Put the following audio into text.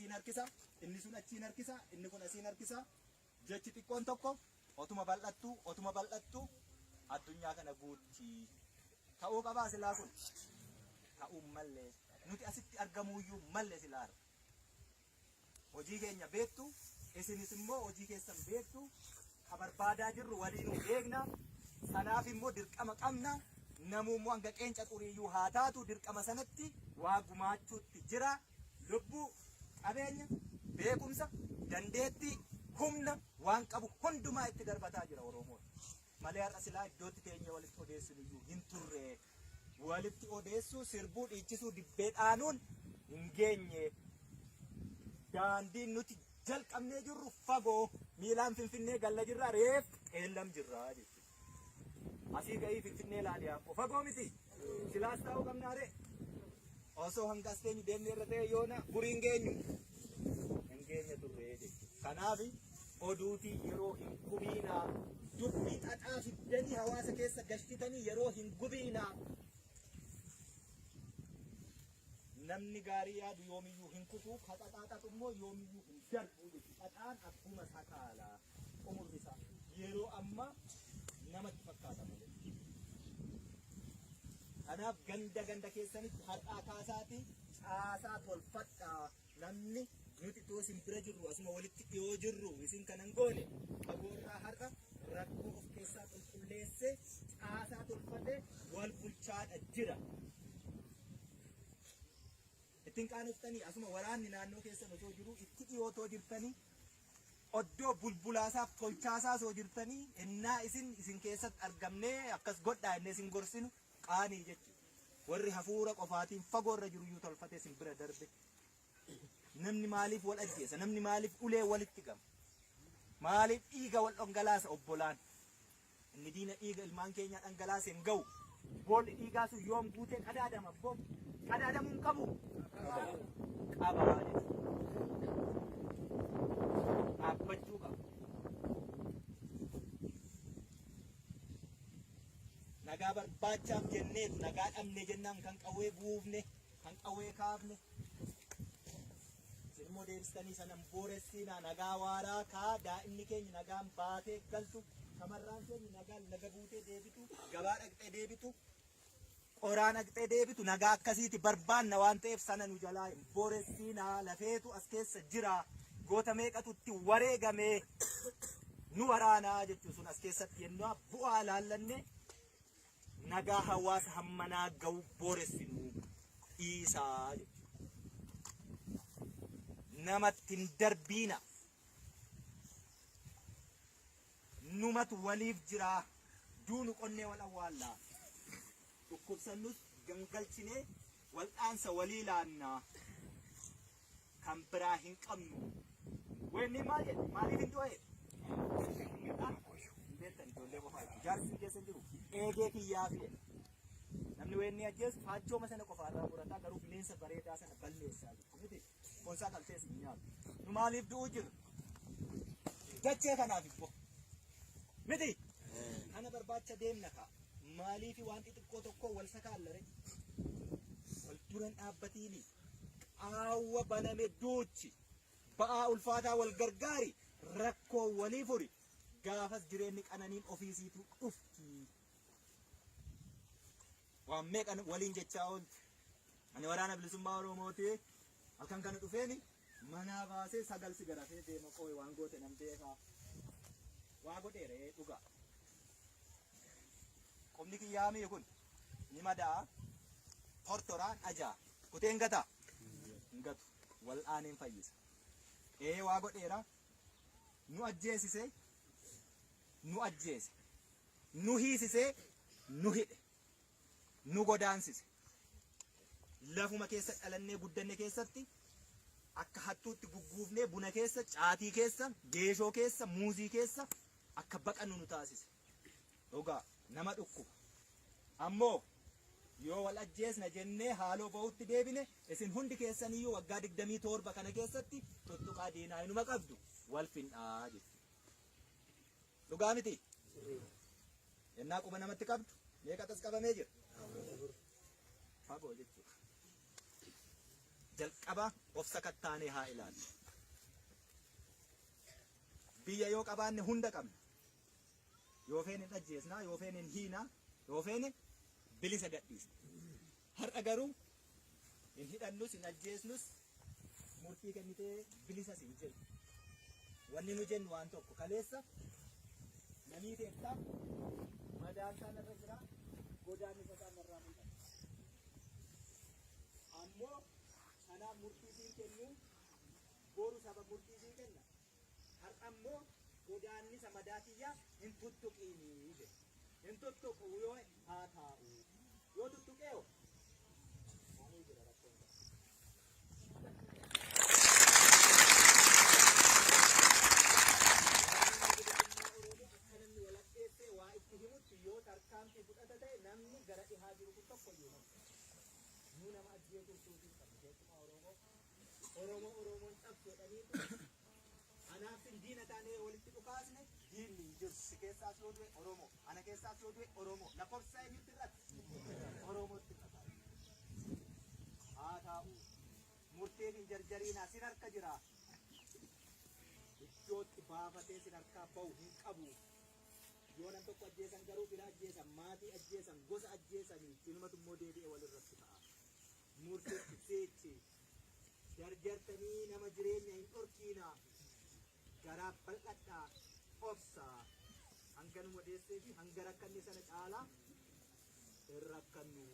asiin harkisa, inni sun achiin harkisa, inni kun asiin harkisa. Jechi xiqqoon tokko otuma bal'attu addunyaa kana guutti ta'uu qabaa silaa kun. Ta'uu mallee nuti asitti argamuuyyuu mallee silaa. Hojii keenya beektu, isinis immoo hojii keessan beektu, ka barbaadaa jirru waliinuu beekna. Sanaaf immoo dirqama qabna. Namummoo hanga qeenca xuriiyyuu haa taatu dirqama sanatti waa gumaachuutti jira. Lubbuu, qabeenya, beekumsa, dandeettii, humna waan qabu hundumaa itti darbataa jira Oromoon. Malee har'a silaa iddootti teenya walitti odeessuun hin turre. Walitti odeessuu, sirbuu, dhiichisuu, dibbee dhaanuun hin geenye. Daandiin nuti jalqabnee jirru fagoo miilaan Finfinnee galla jirra reef qeellam jirra jechuudha. Asii gahii Finfinnee ilaaliyaa fagoo miti. Silaas ta'uu qabnaare. Osoo hanga as teenyu deemnee irra ta'e yoona guriin geenyu hin geenye turre jechuudha. Kanaaf oduutii yeroo hin gubiinaa, dubbii xaxaa fiddanii hawaasa keessa gashtitanii yeroo hin gubiinaa. Namni gaarii yaadu yoomiyyuu hin kutuu, xaxaatu immoo yoomiyyuu hin darbu jechuudha. Xaxaan akkuma sakaalaa umurri isaa yeroo amma namatti fakkaata malee. Kanaaf ganda keessanitti har'aa kaasaati caasaa tolfadhaa. Namni nuti too isin bira jirru asuma walitti dhiyoo jirru isin kanan goone fagoorraa har'a rakkoo of keessaa qulqulleessee caasaa tolfatee wal bulchaadha jira. Ittiin qaanoftanii asuma waraanni naannoo keessan osoo jiru itti dhiyootoo jirtanii oddoo bulbulaasaaf tolchaasaa osoo jirtanii innaa isin keessatti argamnee akkas godhaa innee isin gorsinu qaanii jechuudha. Warri hafuura qofaatiin fagoorra jiru iyyuu tolfatee isin bira darbe. Namni maaliif wal ajjeesa? Namni maaliif ulee walitti qaba? Maaliif dhiiga wal dhangalaasa obbolaan? Inni diina dhiiga ilmaan keenyaa dhangalaase hin ga'u. Boolli dhiigaa sun yoom guutee qadaadama boo? Qadaadamuu hin qabu. Qabaa jechuudha. Dhaabbachuu qaba. Nagaa barbaachaaf jenneetu nagaa dhabne jennaan kan qawwee buufne, kan qawwee kaafne. Immoo deebistanii sanan booressiinaa nagaa waaraa kaa daa'imni keenya nagaan baatee galtu, shamarraan keenya nagaan laga buutee deebitu, gabaa dhaqxee deebitu, qoraan dhaqxee deebitu nagaa akkasiiti barbaanna waan ta'eef sana nu jalaa hin booressiinaa. Lafeetu as keessa jira. Goota meeqatu itti wareegamee nu waraanaa jechuun sun as keessatti yennaa bu'aa laallanne nagaa hawaasa hammanaa ga'u booressinu dhiisaa jechuudha. Namatti hin darbiina. Numatu waliif jira. Duunu qonnee wal awwaallaa. Dhukkubsannus gangalchinee wal'aansa walii laannaa. Kan biraa hin qabnu. Wanni maal jedhe? Maaliif hin du'e? Beektan ijoollee qofaa jaarsi keessa jiru eegee kiyyaa fi namni wanni ajjeesu faachoo sana qofaarraa murataa garuu bineensa bareedaa sana balleessaa jiru. Konsaa qaltees hin nyaatu. Nu maaliif du'uu jiru? Dachee kanaaf immoo miti kana barbaacha deemna kaa maaliif waan xixiqqoo tokko wal sakaallare wal duran dhaabbatiini qaawwa baname duuchi ba'aa ulfaataa wal gargaari rakkoo walii furi gaafas jireenyi qananiin ofiisiitu dhufti. Waan meeqan waliin jechaa oolti. Ani waraana bilisummaa Oromooti. Akan kana dhufeeni manaa baasee sagal si garafee deema qooyi waan goote nam beekaa. Waa godheere dhugaa. Qomni kiyyaamii kun ni madaa tortoraan ajaa kuteen gata hin gatu wal aaneen fayyisa. Waa godheera nu ajjeesise nu ajjeese nu hiisise nu hidhe nu godaansise. Lafuma keessa dhalannee guddanne keessatti akka hattuutti gugguufnee buna keessa, caatii keessa, geeshoo keessa, muuzii keessa akka baqannu nu taasise. Dhugaa nama dhukkuba. Ammoo yoo wal ajjeesna jennee haaloo ba'utti deebine isin hundi keessaniyyuu waggaa 27 kana keessatti tuttuqaa diinaa inuma qabdu wal findhaa jechuudha. Dhugaa miti? Yennaa quba namatti qabdu meeqa tas qabamee jira? Fagoo jechuudha. jalqaba of sakattaanee haa ilaallu. Biyya yoo qabaanne hunda qabna. Yoo feene hin ajjeesnaa, yoo feene hin hiinaa, yoo feene bilisa gadhiisna. Har'a garuu hin hidhannus hin ajjeesnus murtii kennitee bilisas hin jennu. Wanni nu jennu waan tokko kaleessa namii teessaa madaan isaan irra jira, godaan isaan irraa mul'ata. Ammoo kanaaf murtii siin kennu boru saba murtii siin kenna. Har'a ammoo godaannisa madaatiyyaa hin tuttuqiinii jedhe. Hin tuttuqu yoo haa taa'u. Yoo tuttuqeeyo maanii jira rakkoon. Akkanamni walaqxeessee waa itti himutti yoo tarkaanfii fudhata ta'e namni gara dhihaa jiru kun tokko iyyuu nama. Nu nama ajjeetuu suutiin qabna keessumaa Oromoon cabsuudhanii anaafin diina taanee walitti dhukaasne diinni hin jiru. Si keessaas yoo du'e Oromoo, ana keessaas yoo du'e Oromoo. Lakkoofsa eenyutti irratti Oromootti irratti haa taa'u. Murteen hin jarjariinaa sin harka jira. Iddootti baafatee sin harkaa bahu hin qabu. Yoo nam tokko ajjeesan garuu fira ajjeesan, maatii ajjeesan, gosa ajjeesanii ilmatu immoo deebi'ee walirratti ta'a. Murteetti seechi jarjartanii nama jireenya hin dhorkiinaa. Garaa bal'adhaa obsaa hanga nu wadeessee fi hanga rakkanne sana caalaa hin rakkannu.